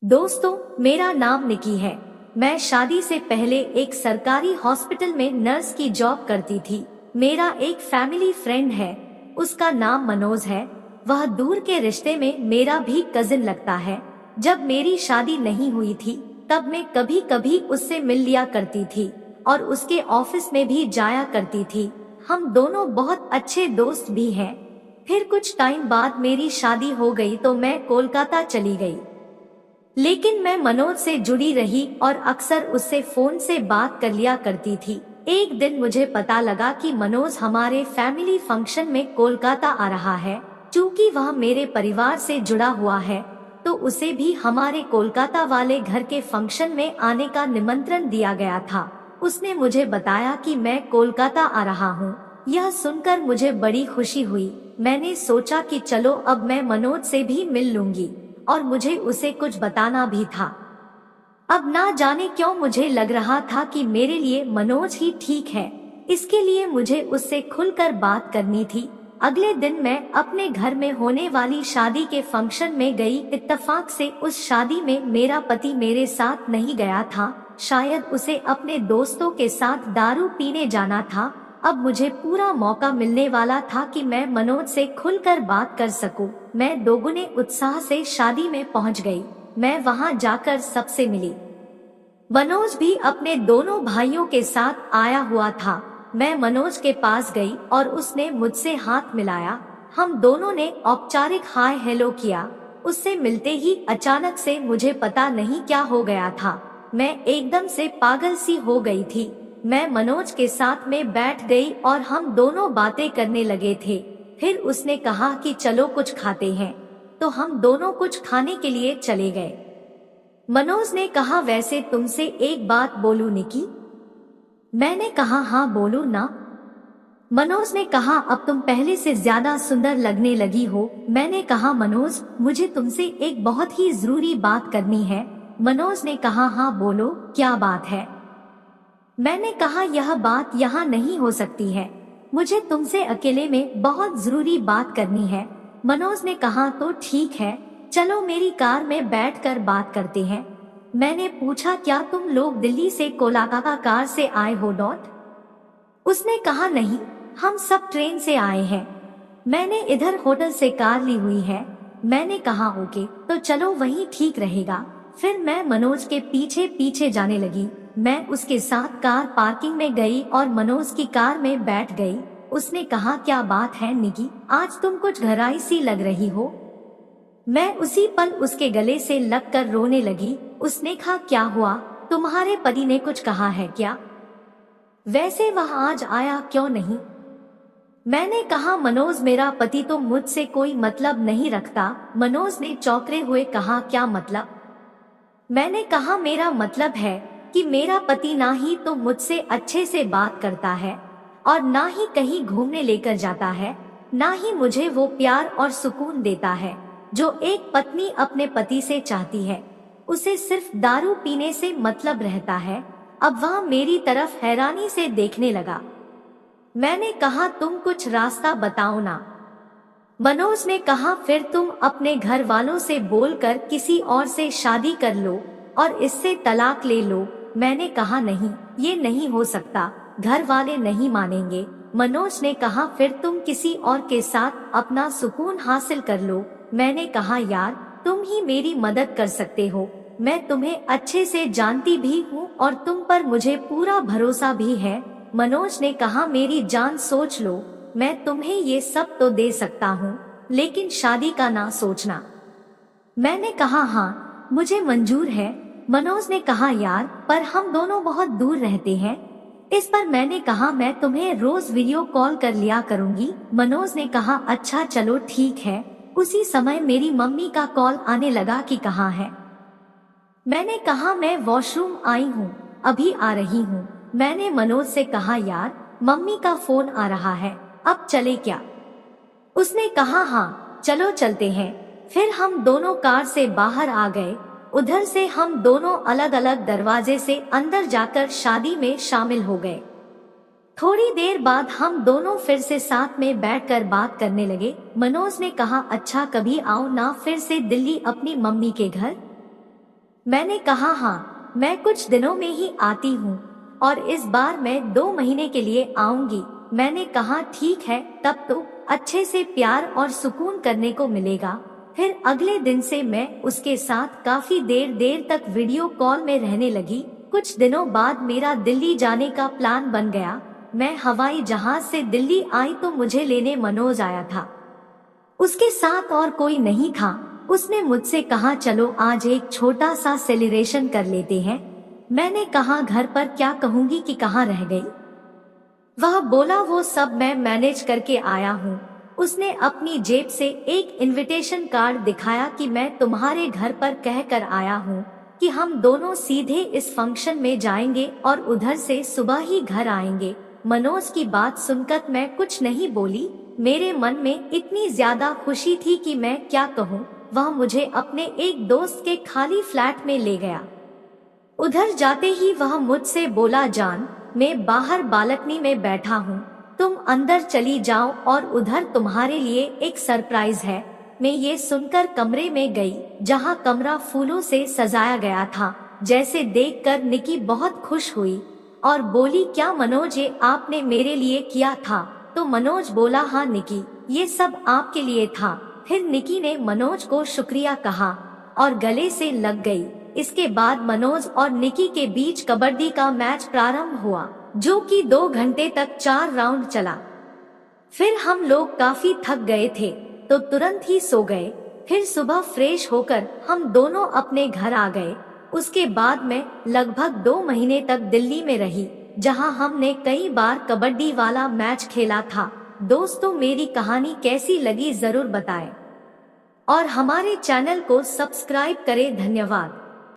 दोस्तों, मेरा नाम निकी है। मैं शादी से पहले एक सरकारी हॉस्पिटल में नर्स की जॉब करती थी। मेरा एक फैमिली फ्रेंड है, उसका नाम मनोज है। वह दूर के रिश्ते में मेरा भी कजिन लगता है। जब मेरी शादी नहीं हुई थी तब मैं कभी कभी उससे मिल लिया करती थी और उसके ऑफिस में भी जाया करती थी। हम दोनों बहुत अच्छे दोस्त भी हैं। फिर कुछ टाइम बाद मेरी शादी हो गई तो मैं कोलकाता चली गई, लेकिन मैं मनोज से जुड़ी रही और अक्सर उससे फोन से बात कर लिया करती थी। एक दिन मुझे पता लगा कि मनोज हमारे फैमिली फंक्शन में कोलकाता आ रहा है। चूँकि वह मेरे परिवार से जुड़ा हुआ है तो उसे भी हमारे कोलकाता वाले घर के फंक्शन में आने का निमंत्रण दिया गया था। उसने मुझे बताया कि मैं कोलकाता आ रहा हूँ। यह सुनकर मुझे बड़ी खुशी हुई। मैंने सोचा कि चलो अब मैं मनोज से भी मिल लूंगी और मुझे उसे कुछ बताना भी था। अब ना जाने क्यों मुझे लग रहा था कि मेरे लिए मनोज ही ठीक है। इसके लिए मुझे उससे खुलकर बात करनी थी। अगले दिन मैं अपने घर में होने वाली शादी के फंक्शन में गई। इत्तेफाक से उस शादी में मेरा पति मेरे साथ नहीं गया था। शायद उसे अपने दोस्तों के साथ दारू पीने जाना था। अब मुझे पूरा मौका मिलने वाला था कि मैं मनोज से खुलकर बात कर सकूं। मैं दोगुने उत्साह से शादी में पहुंच गई। मैं वहां जाकर सबसे मिली। मनोज भी अपने दोनों भाइयों के साथ आया हुआ था। मैं मनोज के पास गई और उसने मुझसे हाथ मिलाया। हम दोनों ने औपचारिक हाय हेलो किया। उससे मिलते ही अचानक से मुझे पता नहीं क्या हो गया था। मैं एकदम से पागल सी हो गई थी। मैं मनोज के साथ में बैठ गई और हम दोनों बातें करने लगे थे। फिर उसने कहा कि चलो कुछ खाते हैं, तो हम दोनों कुछ खाने के लिए चले गए। मनोज ने कहा, वैसे तुमसे एक बात बोलूं निकी? मैंने कहा, हाँ बोलो ना। मनोज ने कहा, अब तुम पहले से ज्यादा सुंदर लगने लगी हो। मैंने कहा, मनोज मुझे तुमसे एक बहुत ही जरूरी बात करनी है। मनोज ने कहा, हाँ बोलो, क्या बात है? मैंने कहा, यह बात यहाँ नहीं हो सकती है। मुझे तुमसे अकेले में बहुत जरूरी बात करनी है। मनोज ने कहा, तो ठीक है, चलो मेरी कार में बैठकर बात करते हैं। मैंने पूछा, क्या तुम लोग दिल्ली से कोलकाता कार से आए हो डॉट? उसने कहा, नहीं, हम सब ट्रेन से आए हैं। मैंने इधर होटल से कार ली हुई है। मैंने कहा, ओके, तो चलो वही ठीक रहेगा। फिर मैं मनोज के पीछे पीछे जाने लगी। मैं उसके साथ कार पार्किंग में गई और मनोज की कार में बैठ गई। उसने कहा, क्या बात है निकी, आज तुम कुछ घबराई सी लग रही हो। मैं उसी पल उसके गले से लगकर रोने लगी। उसने कहा, क्या हुआ, तुम्हारे पति ने कुछ कहा है क्या? वैसे वह आज आया क्यों नहीं? मैंने कहा, मनोज मेरा पति तो मुझसे कोई मतलब नहीं रखता। मनोज ने चौंकते हुए कहा, क्या मतलब? मैंने कहा, मेरा मतलब है कि मेरा पति ना ही तो मुझसे अच्छे से बात करता है और ना ही कहीं घूमने लेकर जाता है, ना ही मुझे वो प्यार और सुकून देता है जो एक पत्नी अपने पति से चाहती है। उसे सिर्फ दारू पीने से मतलब रहता है। अब वह मेरी तरफ हैरानी से देखने लगा। मैंने कहा, तुम कुछ रास्ता बताओ ना। मनोज ने कहा, फिर तुम अपने घर वालों से बोलकर किसी और से शादी कर लो और इससे तलाक ले लो। मैंने कहा, नहीं, ये नहीं हो सकता, घर वाले नहीं मानेंगे। मनोज ने कहा, फिर तुम किसी और के साथ अपना सुकून हासिल कर लो। मैंने कहा, यार तुम ही मेरी मदद कर सकते हो। मैं तुम्हें अच्छे से जानती भी हूँ और तुम पर मुझे पूरा भरोसा भी है। मनोज ने कहा, मेरी जान सोच लो, मैं तुम्हें ये सब तो दे सकता हूँ, लेकिन शादी का ना सोचना। मैंने कहा, हाँ मुझे मंजूर है। मनोज ने कहा, यार पर हम दोनों बहुत दूर रहते हैं। इस पर मैंने कहा, मैं तुम्हें रोज वीडियो कॉल कर लिया करूंगी। मनोज ने कहा, अच्छा चलो ठीक है। उसी समय मेरी मम्मी का कॉल आने लगा कि कहाँ है। मैंने कहा, मैं वॉशरूम आई हूँ, अभी आ रही हूँ। मैंने मनोज से कहा, यार मम्मी का फोन आ रहा है, अब चले क्या? उसने कहा, हाँ चलो चलते हैं। फिर हम दोनों कार से बाहर आ गए। उधर से हम दोनों अलग अलग दरवाजे से अंदर जाकर शादी में शामिल हो गए। थोड़ी देर बाद हम दोनों फिर से साथ में बैठकर बात करने लगे। मनोज ने कहा, अच्छा कभी आओ ना फिर से दिल्ली अपनी मम्मी के घर। मैंने कहा हाँ, मैं कुछ दिनों में ही आती हूँ और इस बार मैं 2 महीने के लिए आऊंगी। मैंने कहा ठीक है, तब तो अच्छे से प्यार और सुकून करने को मिलेगा। फिर अगले दिन से मैं उसके साथ काफी देर तक वीडियो कॉल में रहने लगी। कुछ दिनों बाद मेरा दिल्ली जाने का प्लान बन गया। मैं हवाई जहाज से दिल्ली आई तो मुझे लेने मनोज आया था। उसके साथ और कोई नहीं था। उसने मुझसे कहा चलो आज एक छोटा सा सेलिब्रेशन कर लेते हैं। मैंने कहा घर पर क्या कहूंगी कि कहाँ रह गई। वह बोला वो सब मैं मैनेज करके आया हूँ। उसने अपनी जेब से एक इनविटेशन कार्ड दिखाया कि मैं तुम्हारे घर पर कह कर आया हूँ कि हम दोनों सीधे इस फंक्शन में जाएंगे और उधर से सुबह ही घर आएंगे। मनोज की बात सुनकर मैं कुछ नहीं बोली। मेरे मन में इतनी ज्यादा खुशी थी कि मैं क्या कहूँ। वह मुझे अपने एक दोस्त के खाली फ्लैट में ले गया। उधर जाते ही वह मुझसे बोला जान, मैं बाहर बालकनी में बैठा हूँ, तुम अंदर चली जाओ और उधर तुम्हारे लिए एक सरप्राइज है। मैं ये सुनकर कमरे में गई जहाँ कमरा फूलों से सजाया गया था। जैसे देखकर निकी बहुत खुश हुई और बोली क्या मनोज ये आपने मेरे लिए किया था? तो मनोज बोला हाँ निकी, ये सब आपके लिए था। फिर निकी ने मनोज को शुक्रिया कहा और गले से लग गई। इसके बाद मनोज और निकी के बीच कबड्डी का मैच प्रारंभ हुआ जो कि 2 घंटे तक 4 राउंड चला। फिर हम लोग काफी थक गए थे तो तुरंत ही सो गए। फिर सुबह फ्रेश होकर हम दोनों अपने घर आ गए। उसके बाद मैं लगभग 2 महीने तक दिल्ली में रही जहां हमने कई बार कबड्डी वाला मैच खेला था। दोस्तों मेरी कहानी कैसी लगी जरूर बताएं और हमारे चैनल को सब्सक्राइब करें। धन्यवाद।